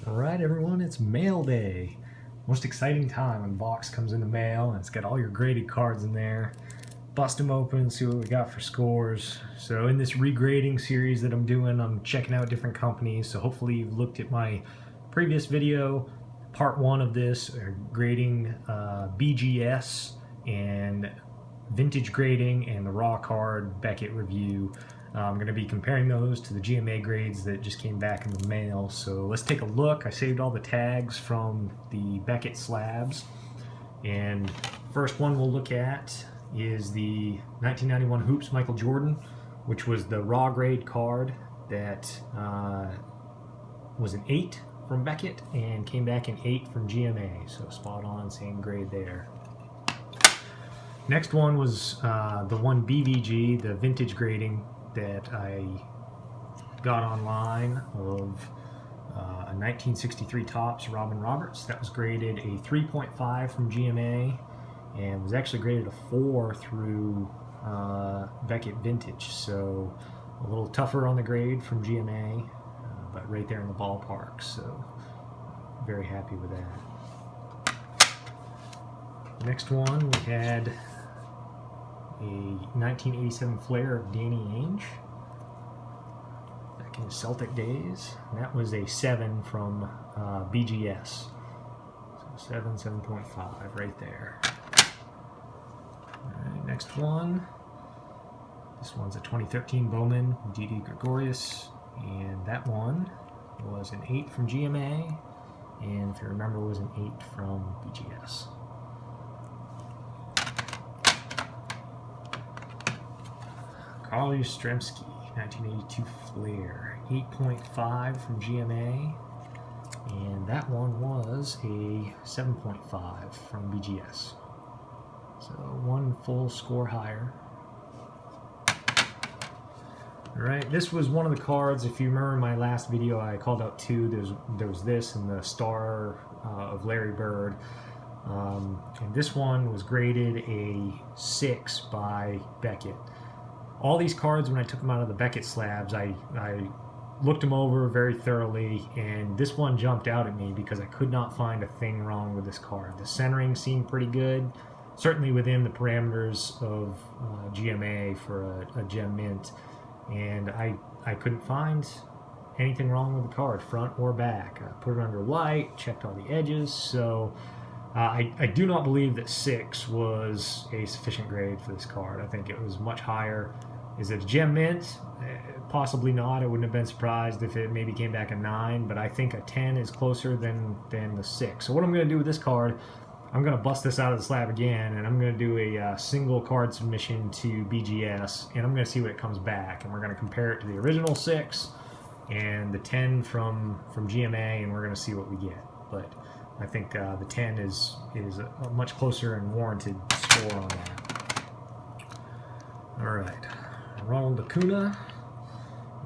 Alright everyone, it's mail day. Most exciting time when box comes in the mail and it's got all your graded cards in there. Bust them open, see what we got for scores. So in this regrading series that I'm doing, I'm checking out different companies. So hopefully you've looked at my previous video, part 1 of this, grading BGS and vintage grading and the raw card Beckett review. I'm going to be comparing those to the GMA grades that just came back in the mail. So let's take a look. I saved all the tags from the Beckett slabs. And first one we'll look at is the 1991 Hoops Michael Jordan, which was the raw grade card that was an 8 from Beckett and came back an 8 from GMA. So spot on, same grade there. Next one was the one BVG, the vintage grading that I got online of a 1963 Topps Robin Roberts. That was graded a 3.5 from GMA and was actually graded a 4 through Beckett Vintage. So a little tougher on the grade from GMA, but right there in the ballpark. So very happy with that. Next one we had a 1987 Flair of Danny Ainge back in his Celtic days. And that was a 7 from BGS. So 7.5 right there. Alright, next one. This one's a 2013 Bowman D.D. Gregorius, and that one was an 8 from GMA, and if you remember was an 8 from BGS. Carl Yastrzemski, 1982 Flair, 8.5 from GMA, and that one was a 7.5 from BGS. So one full score higher. Alright, this was one of the cards. If you remember my last video, I called out two. There was this and the Star of Larry Bird. And this one was graded a 6 by Beckett. All these cards, when I took them out of the Beckett slabs, I looked them over very thoroughly, and this one jumped out at me because I could not find a thing wrong with this card. The centering seemed pretty good, certainly within the parameters of GMA for a gem mint, and I couldn't find anything wrong with the card, front or back. I put it under light, checked all the edges, so I do not believe that 6 was a sufficient grade for this card. I think it was much higher. Is it a gem mint? Possibly not. I wouldn't have been surprised if it maybe came back a 9, but I think a 10 is closer than the 6. So what I'm going to do with this card, I'm going to bust this out of the slab again, and I'm going to do a single card submission to BGS, and I'm going to see what it comes back. And we're going to compare it to the original 6 and the 10 from GMA, and we're going to see what we get. But I think the 10 is a much closer and warranted score on that. Alright, Ronald Acuna.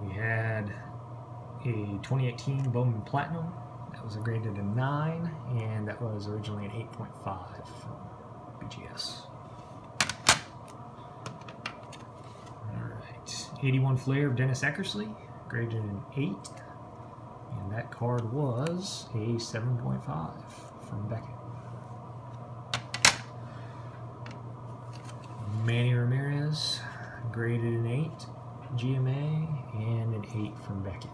We had a 2018 Bowman Platinum. That was graded a 9, and that was originally an 8.5 from BGS. Alright, 81 Flair of Dennis Eckersley, graded an 8. And that card was a 7.5 from Beckett. Manny Ramirez, graded an 8, GMA, and an 8 from Beckett.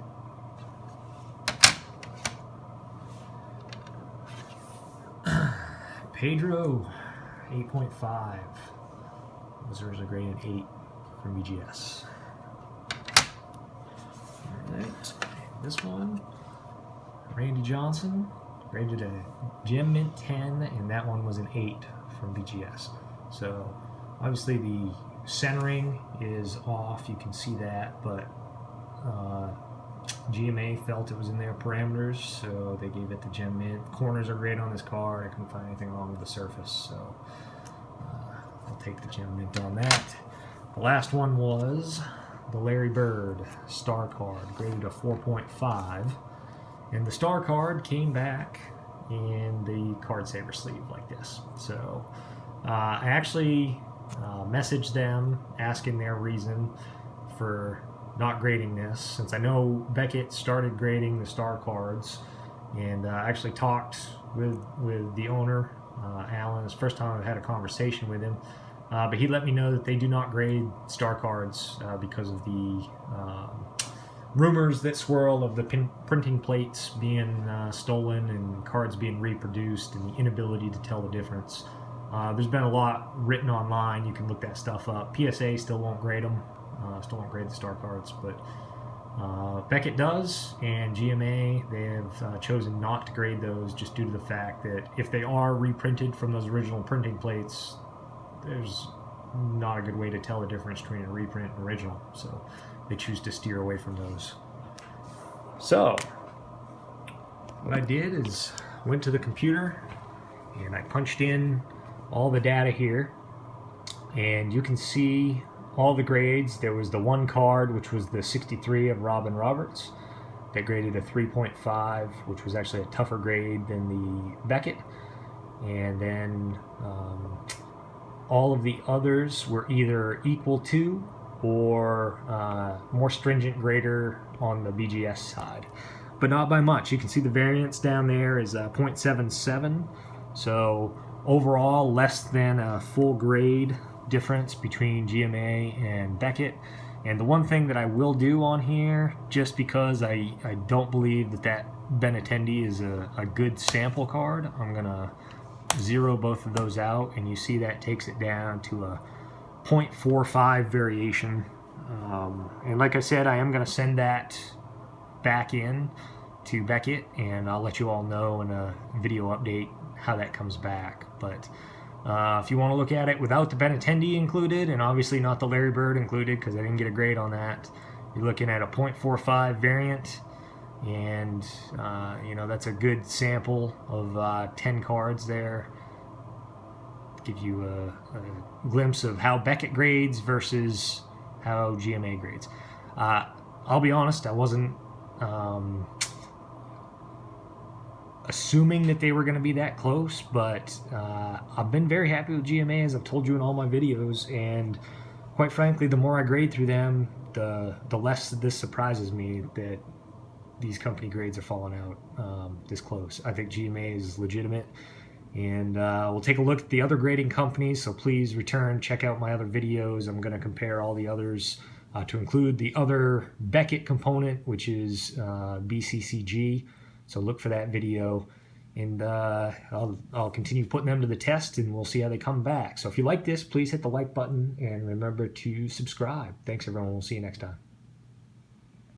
Pedro, 8.5, was originally graded an 8 from BGS. Alright. This one, Randy Johnson, graded a gem mint 10, and that one was an 8 from BGS. So obviously the centering is off, you can see that, but GMA felt it was in their parameters, so they gave it the gem mint. Corners are great on this card. I couldn't find anything wrong with the surface, so I'll take the gem mint on that. The last one was the Larry Bird Star card, graded a 4.5, and the Star card came back in the card saver sleeve like this. So I actually messaged them asking their reason for not grading this, since I know Beckett started grading the Star cards and I actually talked with the owner, Alan. It's the first time I've had a conversation with him, but he let me know that they do not grade star cards because of the rumors that swirl of the printing plates being stolen and cards being reproduced and the inability to tell the difference. There's been a lot written online. You can look that stuff up. PSA still won't grade them, still won't grade the star cards, but Beckett does, and GMA, they have chosen not to grade those just due to the fact that if they are reprinted from those original printing plates, there's not a good way to tell the difference between a reprint and original, so they choose to steer away from those. So what I did is went to the computer and I punched in all the data here, and you can see all the grades. There was the one card, which was the 63 of Robin Roberts, that graded a 3.5, which was actually a tougher grade than the Beckett. And then all of the others were either equal to or more stringent grader on the BGS side, but not by much. You can see the variance down there is 0.77, so overall less than a full grade difference between GMA and Beckett. And the one thing that I will do on here, just because I don't believe that Benetendi is a good sample card, I'm gonna zero both of those out, and you see that takes it down to a 0.45 variation. And like I said, I am gonna send that back in to Beckett, and I'll let you all know in a video update how that comes back. But if you want to look at it without the Benetendi included, and obviously not the Larry Bird included because I didn't get a grade on that, you're looking at a 0.45 variant, and you know, that's a good sample of 10 cards there. Give you a glimpse of how Beckett grades versus how GMA grades. I'll be honest, I wasn't assuming that they were going to be that close, but I've been very happy with GMA, as I've told you in all my videos, and quite frankly, the more I grade through them, the less this surprises me that these company grades are falling out this close. I think GMA is legitimate, and we'll take a look at the other grading companies, so please return, check out my other videos. I'm going to compare all the others to include the other Beckett component, which is BCCG. So look for that video, and I'll continue putting them to the test, and we'll see how they come back. So if you like this, please hit the like button, and remember to subscribe. Thanks, everyone. We'll see you next time.